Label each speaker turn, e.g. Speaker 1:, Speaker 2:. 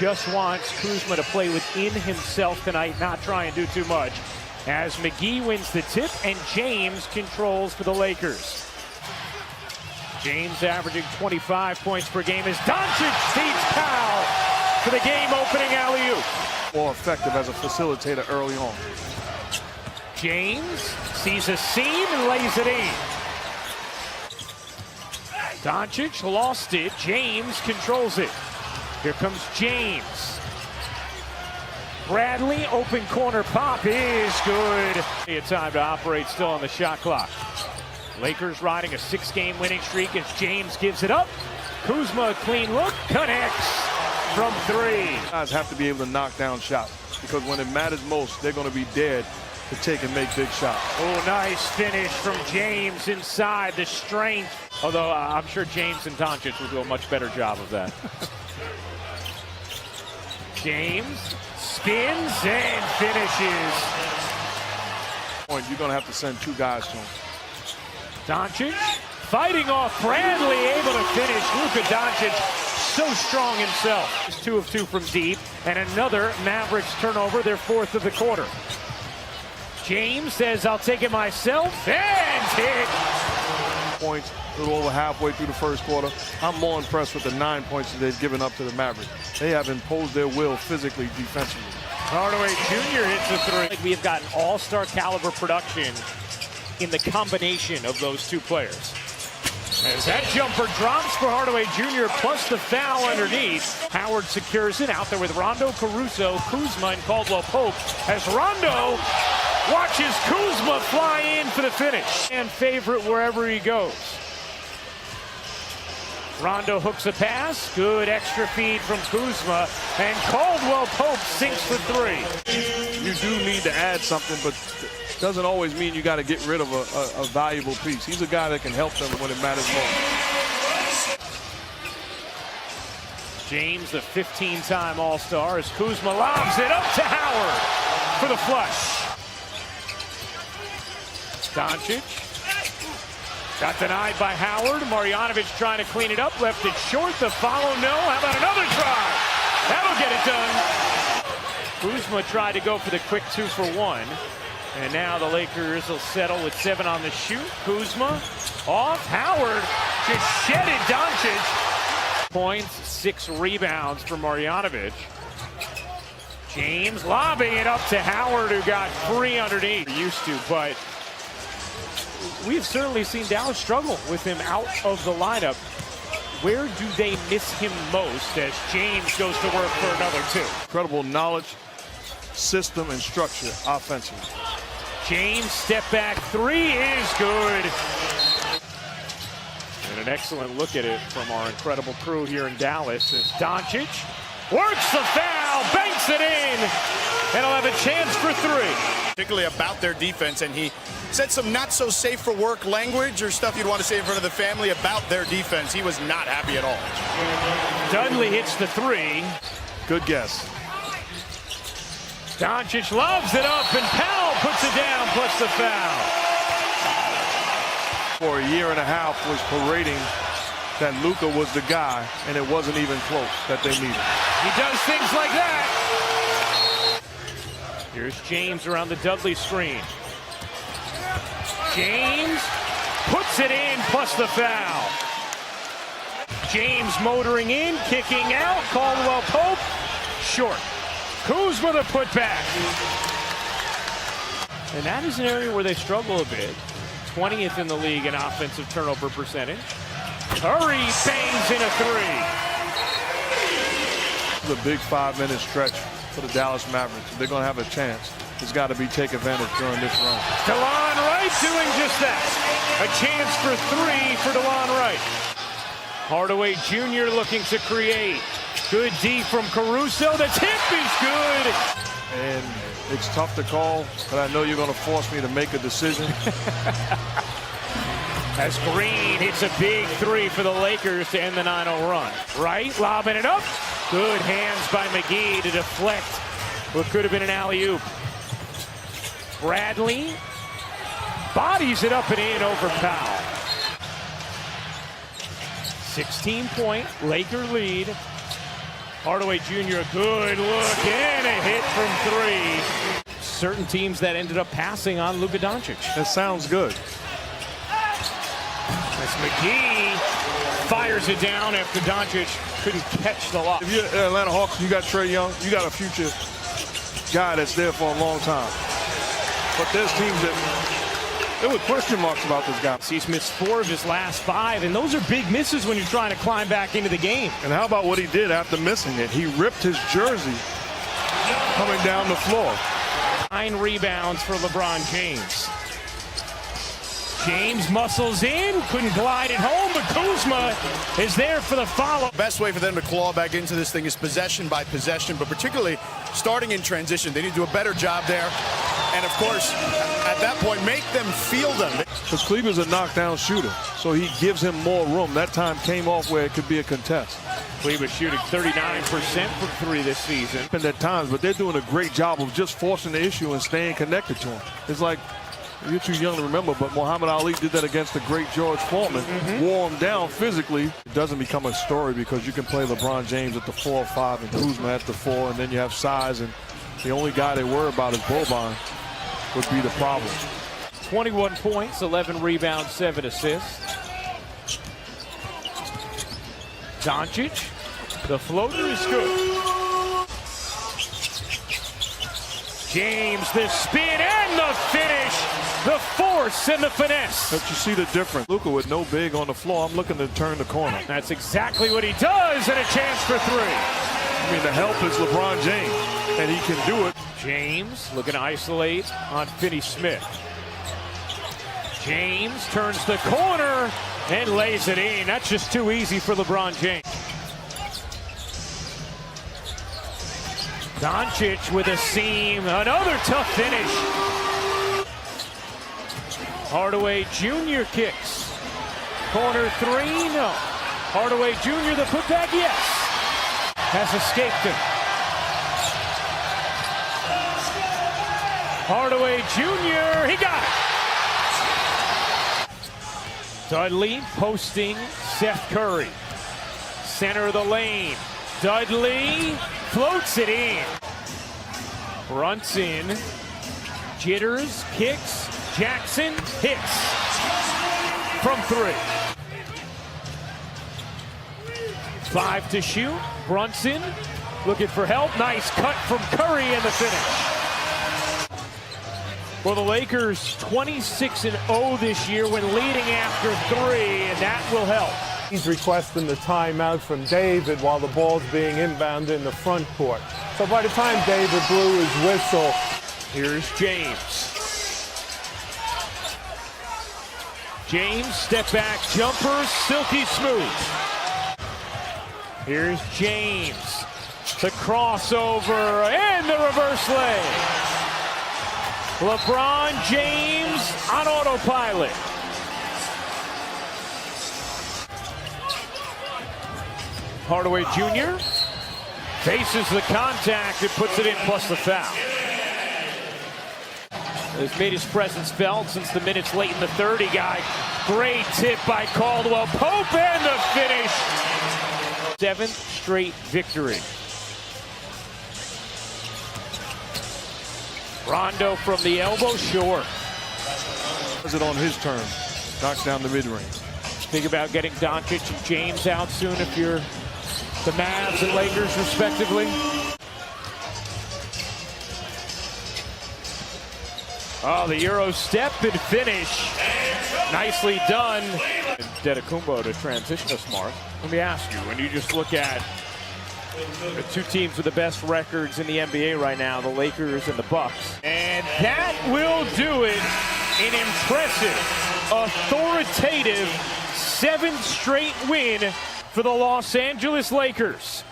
Speaker 1: just wants Kuzma to play within himself tonight, not try and do too much. As McGee wins the tip and James controls for the Lakers. James averaging 25 points per game as Doncic feeds Powell for the game-opening alley-oop.
Speaker 2: More effective as a facilitator early on.
Speaker 1: James sees a seam and lays it in. Doncic lost it. James controls it. Here comes James. Bradley, open corner pop is good. It's time to operate still on the shot clock. Lakers riding a 6-game winning streak as James gives it up. Kuzma, clean look, connects from 3.
Speaker 2: Guys have to be able to knock down shots because when it matters most, they're going to be dead to take and make big shots.
Speaker 1: Oh, nice finish from James inside the strength. Although I'm sure James and Doncic will do a much better job of that. James spins and finishes.
Speaker 2: You're going to have to send 2 guys to him.
Speaker 1: Doncic fighting off Bradley, able to finish. Luka Doncic, so strong himself. He's 2 of 2 from deep, and another Mavericks turnover, their 4th of the quarter. James says, I'll take it myself, and hit.
Speaker 2: Points, a little over halfway through the first quarter. I'm more impressed with the 9 points that they've given up to the Mavericks. They have imposed their will physically, defensively.
Speaker 1: Hardaway Jr. hits a 3. We have gotten all-star caliber production in the combination of those 2 players. As that jumper drops for Hardaway Jr. plus the foul underneath. Howard secures it out there with Rondo, Caruso, Kuzma, and Caldwell Pope. As Rondo watches Kuzma fly in for the finish. And favorite wherever he goes. Rondo hooks a pass. Good extra feed from Kuzma. And Caldwell Pope sinks for 3.
Speaker 2: You do need to add something, but doesn't always mean you got to get rid of a valuable piece. He's a guy that can help them when it matters most.
Speaker 1: James, the 15-time All-Star, as Kuzma lobs it up to Howard for the flush. Doncic got denied by Howard. Marjanovic trying to clean it up, left it short. The follow, no. How about another try? That'll get it done. Kuzma tried to go for the quick 2 for 1. And now the Lakers will settle with 7 on the shoot. Kuzma off. Howard just shedded Doncic. Points, 6 rebounds for Marjanovic. James lobbing it up to Howard, who got 3 underneath. Used to, but we've certainly seen Dallas struggle with him out of the lineup. Where do they miss him most as James goes to work for another 2?
Speaker 2: Incredible knowledge, system, and structure offensively.
Speaker 1: James step back 3 is good. And an excellent look at it from our incredible crew here in Dallas as Doncic works the foul, banks it in, and he'll have a chance for 3.
Speaker 3: Particularly about their defense, and he said some not so safe for work language or stuff you'd want to say in front of the family about their defense. He was not happy at all.
Speaker 1: Dudley hits the 3.
Speaker 2: Good guess.
Speaker 1: Doncic loves it up, and Powell puts it down, plus the foul.
Speaker 2: For a year and a half was parading that Luka was the guy, and it wasn't even close that they needed.
Speaker 1: He does things like that. Here's James around the Dudley screen. James puts it in, plus the foul. James motoring in, kicking out. Caldwell Pope, short. Kuzma the putback. And that is an area where they struggle a bit. 20th in the league in offensive turnover percentage. Curry bangs in a 3.
Speaker 2: The big 5-minute stretch for the Dallas Mavericks. If they're going to have a chance, it's got to be take advantage during this run.
Speaker 1: DeLon Wright doing just that. A chance for 3 for DeLon Wright. Hardaway Jr. looking to create. Good D from Caruso. The tip is good.
Speaker 2: And it's tough to call, but I know you're going to force me to make a decision.
Speaker 1: As Green hits a big 3 for the Lakers to end the 9-0 run. Wright lobbing it up. Good hands by McGee to deflect what could have been an alley-oop. Bradley bodies it up and in over Powell. 16-point Laker lead. Hardaway Jr., good look, and a hit from three. Certain teams that ended up passing on Luka Doncic.
Speaker 2: That sounds good.
Speaker 1: As McGee fires it down after Doncic couldn't catch the lob.
Speaker 2: If you're Atlanta Hawks, you got Trae Young, you got a future guy that's there for a long time. But there's teams that there were question marks about this guy.
Speaker 1: He's missed 4 of his last 5, and those are big misses when you're trying to climb back into the game.
Speaker 2: And how about what he did after missing it? He ripped his jersey coming down the floor.
Speaker 1: 9 rebounds for LeBron James. James muscles in, couldn't glide it home, but Kuzma is there for the follow.
Speaker 3: Best way for them to claw back into this thing is possession by possession, but particularly starting in transition. They need to do a better job there. And of course, at that point, make them feel them.
Speaker 2: Because Cleveland's a knockdown shooter, so he gives him more room. That time came off where it could be a contest.
Speaker 1: Cleveland shooting 39% from 3 this season.
Speaker 2: And at times, but they're doing a great job of just forcing the issue and staying connected to him. It's like, you're too young to remember, but Muhammad Ali did that against the great George Foreman. Wore him down physically. It doesn't become a story because you can play LeBron James at the 4 or 5 and Kuzma at the 4, and then you have size, and the only guy they worry about is Boban would be the problem.
Speaker 1: 21 points, 11 rebounds, 7 assists. Doncic, the floater is good. James, the spin and the finish, the force and the finesse.
Speaker 2: But you see the difference. Luka with no big on the floor. I'm looking to turn the corner.
Speaker 1: That's exactly what he does, and a chance for 3.
Speaker 2: I mean, the help is LeBron James, and he can do it.
Speaker 1: James looking to isolate on Finney Smith. James turns the corner and lays it in. That's just too easy for LeBron James. Doncic with a seam, another tough finish. Hardaway Jr. kicks. Corner 3, no. Hardaway Jr. the putback, yes. Has escaped him. Hardaway Jr., he got it. Dudley posting Seth Curry. Center of the lane. Dudley floats it in. Brunson jitters, kicks. Jackson hits from 3. 5 to shoot. Brunson looking for help. Nice cut from Curry and the finish. For the Lakers, 26-0 this year when leading after 3, and that will help.
Speaker 4: He's requesting the timeout from David while the ball's being inbounded in the front court. So by the time David blew his whistle,
Speaker 1: here's James. James, step back jumper, silky smooth. Here's James. The crossover and the reverse lay. LeBron James on autopilot. Hardaway Jr. faces the contact and puts it in plus the foul. Has made his presence felt since the minutes late in the third. He got great tip by Caldwell Pope and the finish. 7th straight victory. Rondo from the elbow, short.
Speaker 2: Is it on his turn? Knocks down the mid-range.
Speaker 1: Think about getting Doncic and James out soon if you're the Mavs and Lakers, respectively. Oh, the Euro step and finish. Nicely done. Antetokounmpo to transition us, Mark. Let me ask you, when you just look at the 2 teams with the best records in the NBA right now, the Lakers and the Bucks. And that will do it. An impressive, authoritative 7th straight win for the Los Angeles Lakers.